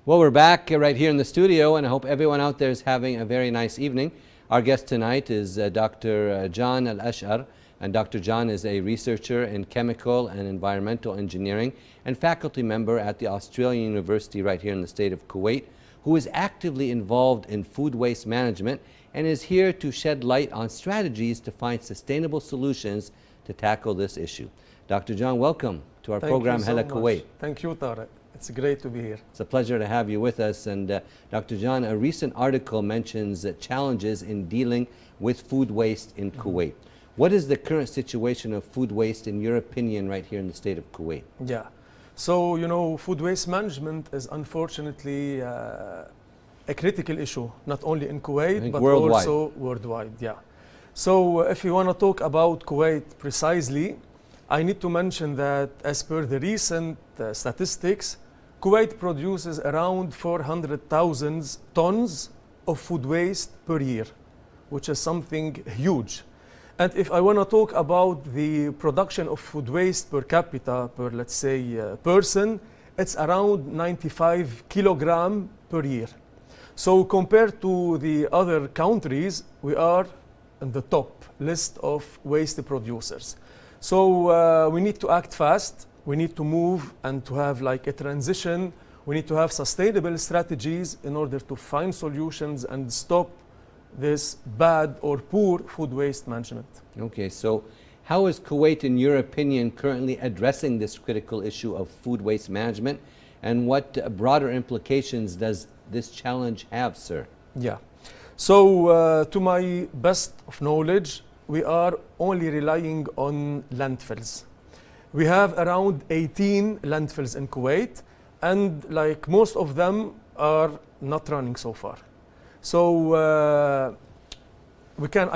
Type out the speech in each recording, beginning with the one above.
Well, we're back right here in the studio, and I hope everyone out there is having a very nice evening. Our guest tonight is Dr. John Al-Ashar, and Dr. John is a researcher in chemical and environmental engineering and faculty member at the Australian University right here in the state of Kuwait, who is actively involved in food waste management and is here to shed light on strategies to find sustainable solutions to tackle this issue. Dr. John, welcome to our program, Hala Kuwait. Thank you, Tariq. It's great to be here. It's a pleasure to have you with us. And Dr. John, a recent article mentions challenges in dealing with food waste in Kuwait. What is the current situation of food waste, in your opinion, right here in the state of Kuwait? Yeah. So, you know, food waste management is unfortunately a critical issue, not only in Kuwait, but worldwide. Also worldwide. Yeah. So, if you want to talk about Kuwait precisely, I need to mention that as per the recent statistics, Kuwait produces around 400,000 tons of food waste per year, which is something huge. And if I want to talk about the production of food waste per capita, per let's say person, it's around 95 kilogram per year. So compared to the other countries, we are in the top list of waste producers. So we need to act fast. We need to move and to have like a transition. We need to have sustainable strategies in order to find solutions and stop this bad or poor food waste management. Okay, so how is Kuwait, in your opinion, currently addressing this critical issue of food waste management, and what broader implications does this challenge have, sir? Yeah, so to my best of knowledge, we are only relying on landfills. We have around 18 landfills in Kuwait, and like most of them are not running so far. So I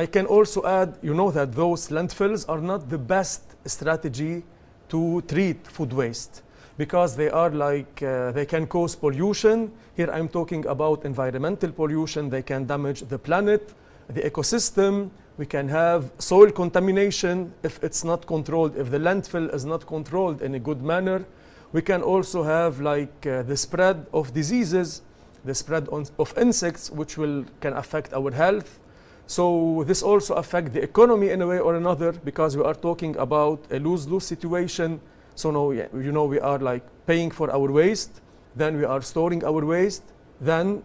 can also add, you know, that those landfills are not the best strategy to treat food waste, because they are like, they can cause pollution. Here I'm talking about environmental pollution. They can damage the planet, the ecosystem. We can have soil contamination if it's not controlled, if the landfill is not controlled in a good manner. We can also have like the spread of diseases, the spread of insects, which can affect our health. So this also affects the economy in a way or another, because we are talking about a lose-lose situation. So now, you know, we are like paying for our waste, then we are storing our waste, then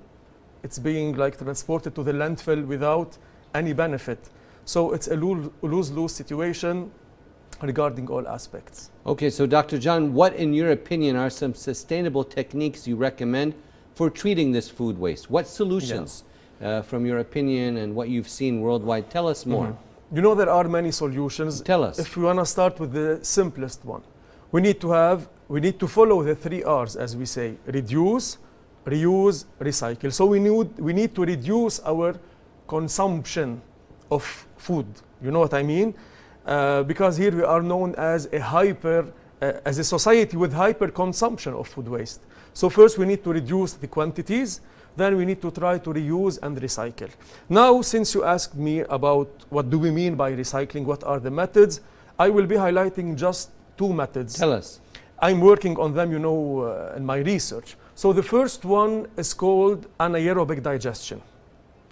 it's being like transported to the landfill without any benefit. So it's a lose-lose situation regarding all aspects. Okay, so Dr. John, what in your opinion are some sustainable techniques you recommend for treating this food waste? What solutions, from your opinion and what you've seen worldwide? Tell us more. You know, there are many solutions. Tell us. If we want to start with the simplest one, we need to follow the 3 R's, as we say: reduce, reuse, recycle. So we need to reduce our consumption of food. You know what I mean? Because here we are known as as a society with hyper consumption of food waste. So first we need to reduce the quantities, then we need to try to reuse and recycle. Now, since you asked me about what do we mean by recycling, what are the methods, I will be highlighting just 2 methods. Tell us. I'm working on them, you know, in my research. So the first one is called anaerobic digestion.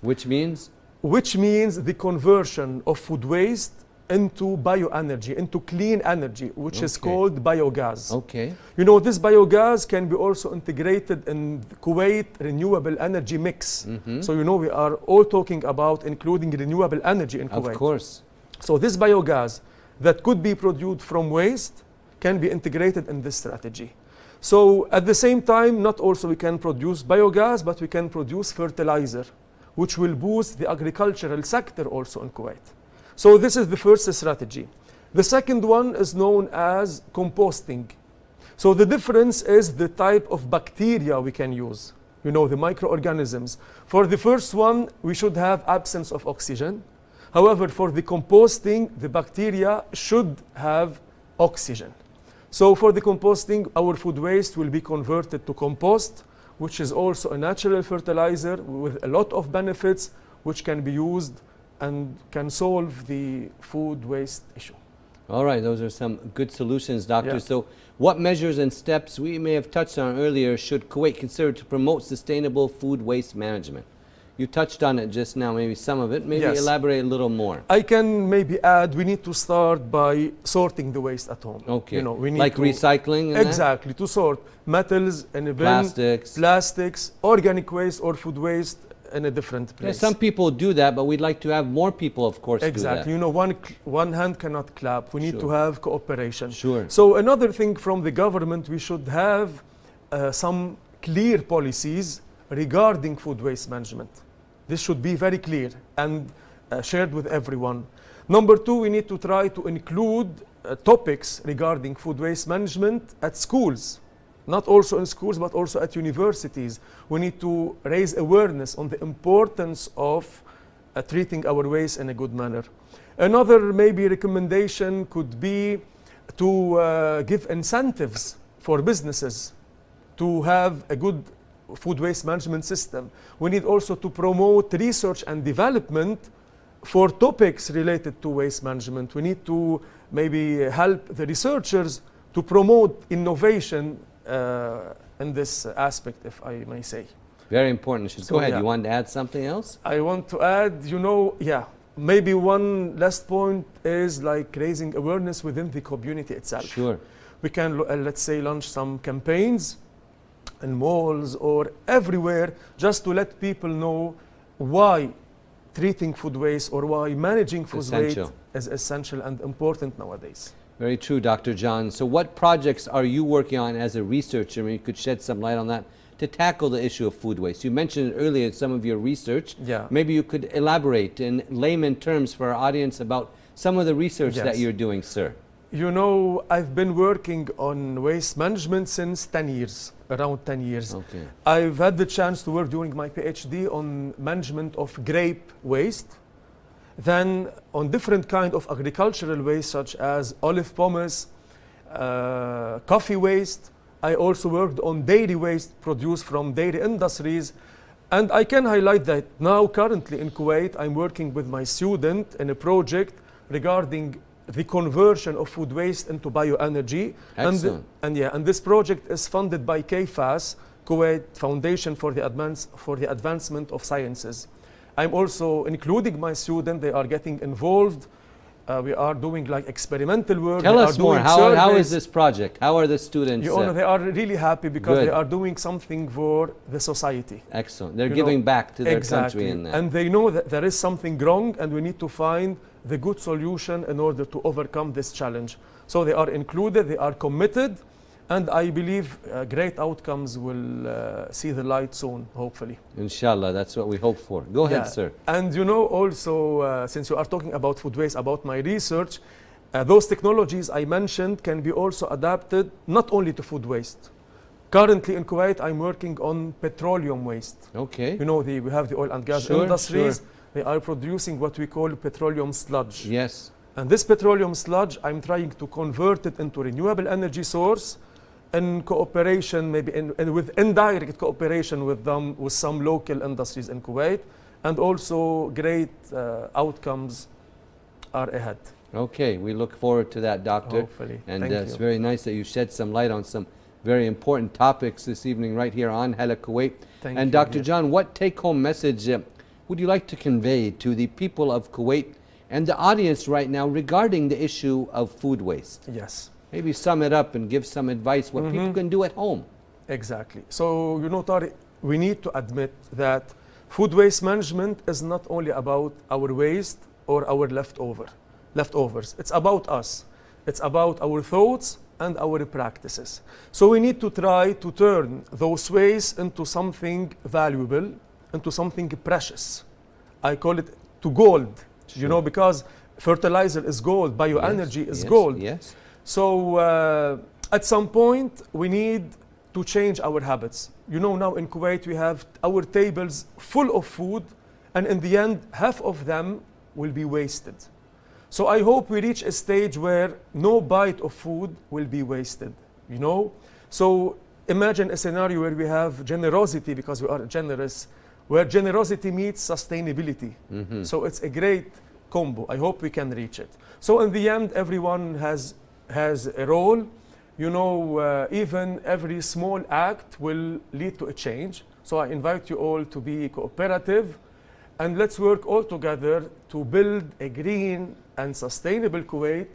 Which means? Which means the conversion of food waste into bioenergy, into clean energy, which is called biogas. Okay. You know, this biogas can be also integrated in Kuwait renewable energy mix. So, you know, we are all talking about including renewable energy in Kuwait. Of course. So this biogas that could be produced from waste can be integrated in this strategy. So at the same time, not also we can produce biogas, but we can produce fertilizer, which will boost the agricultural sector also in Kuwait. So this is the first strategy. The second one is known as composting. So the difference is the type of bacteria we can use, you know, the microorganisms. For the first one, we should have absence of oxygen. However, for the composting, the bacteria should have oxygen. So for the composting, our food waste will be converted to compost, which is also a natural fertilizer with a lot of benefits, which can be used and can solve the food waste issue. All right, those are some good solutions, Doctor. Yeah. So what measures and steps we may have touched on earlier should Kuwait consider to promote sustainable food waste management? You touched on it just now, maybe some of it. Maybe Yes. elaborate a little more. I can maybe add, we need to start by sorting the waste at home. Okay. You know, we need like to recycling and that? exactly to sort metals in a bin, Plastics. plastics, organic waste or food waste in a different Yeah, place. some people do that, but we'd like to have more people, of course, Exactly. do You know, one hand cannot clap. We need to Sure. have cooperation. that. Sure. So another thing from the government, we should have some clear policies regarding food waste management. This should be very clear and shared with everyone. Number two, we need to try to include topics regarding food waste management at schools. Not also in schools, but also at universities. We need to raise awareness on the importance of treating our waste in a good manner. Another maybe recommendation could be to give incentives for businesses to have a good food waste management system. We need also to promote research and development for topics related to waste management. We need to maybe help the researchers to promote innovation in this aspect, if I may say. Very important. Go So, ahead. yeah. You wanted to add something else? I want to add, you know, maybe one last point is like raising awareness within the community itself. Sure. We can, let's say, launch some campaigns in malls or everywhere just to let people know why treating food waste or why managing food Essential. waste is essential and important nowadays. Very true, Dr. John. So what projects are you working on as a researcher? Maybe you could shed some light on that to tackle the issue of food waste. You mentioned earlier in some of your research. Yeah. Maybe you could elaborate in layman terms for our audience about some of the research that Yes. you're doing, sir. You know, I've been working on waste management since 10 years, around 10 years. Okay. I've had the chance to work during my PhD on management of grape waste, then on different kind of agricultural waste such as olive pomace, coffee waste. I also worked on dairy waste produced from dairy industries. And I can highlight that now currently in Kuwait, I'm working with my student in a project regarding the conversion of food waste into bioenergy. Excellent. And this project is funded by KFAS, Kuwait Foundation for the Advancement of Sciences. I'm also including my student. They are getting involved. We are doing like experimental work. Tell They us are more. doing How surveys. is this project? How are the students? Your Honor, they are really happy because Good. they are doing something for the society. Excellent. They're You giving know, back to their exactly. country in that. And they know that there is something wrong and we need to find the good solution in order to overcome this challenge. So they are included, they are committed, and I believe great outcomes will see the light soon, hopefully. Inshallah, that's what we hope for. Go ahead, Yeah. sir. And you know also, since you are talking about food waste, about my research, those technologies I mentioned can be also adapted not only to food waste. Currently in Kuwait, I'm working on petroleum waste. Okay. You know, we have the oil and gas Sure, industries. sure. They are producing what we call petroleum sludge. Yes. And this petroleum sludge, I'm trying to convert it into renewable energy source in cooperation, maybe with indirect cooperation with them, with some local industries in Kuwait. And also great outcomes are ahead. Okay, we look forward to that, Doctor. Hopefully. And Thank it's you. very nice that you shed some light on some very important topics this evening right here on Hala Kuwait. Thank And you, Dr. dear. John, what take-home message would you like to convey to the people of Kuwait and the audience right now regarding the issue of food waste? Yes. Maybe sum it up and give some advice what people can do at home. Exactly. So, you know, Tariq, we need to admit that food waste management is not only about our waste or our leftovers. It's about us. It's about our thoughts and our practices. So we need to try to turn those waste into something valuable, into something precious. I call it to gold, you know, because fertilizer is gold, bioenergy is gold. Yes. So at some point, we need to change our habits. You know, now in Kuwait, we have our tables full of food, and in the end, half of them will be wasted. So I hope we reach a stage where no bite of food will be wasted, you know? So imagine a scenario where we have generosity, because we are generous, where generosity meets sustainability. So it's a great combo. I hope we can reach it. So in the end, everyone has a role. You know, even every small act will lead to a change. So I invite you all to be cooperative, and let's work all together to build a green and sustainable Kuwait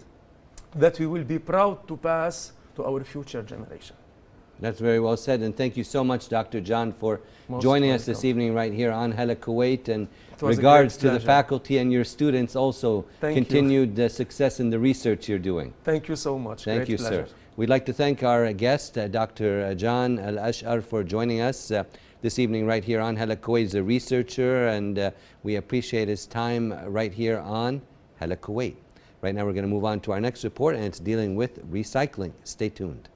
that we will be proud to pass to our future generation. That's very well said, and thank you so much, Dr. John, for Most joining us welcome. this evening right here on Hala Kuwait, and It was a regards great to the pleasure. faculty and your students also. Thank you. Continued success in the research you're doing. Thank you so much. Thank Great you, pleasure. sir. We'd like to thank our guest, Dr. John Al-Ash'ar, for joining us this evening right here on Hala Kuwait. He's a researcher, and we appreciate his time right here on Hala Kuwait. Right now we're going to move on to our next report, and it's dealing with recycling. Stay tuned.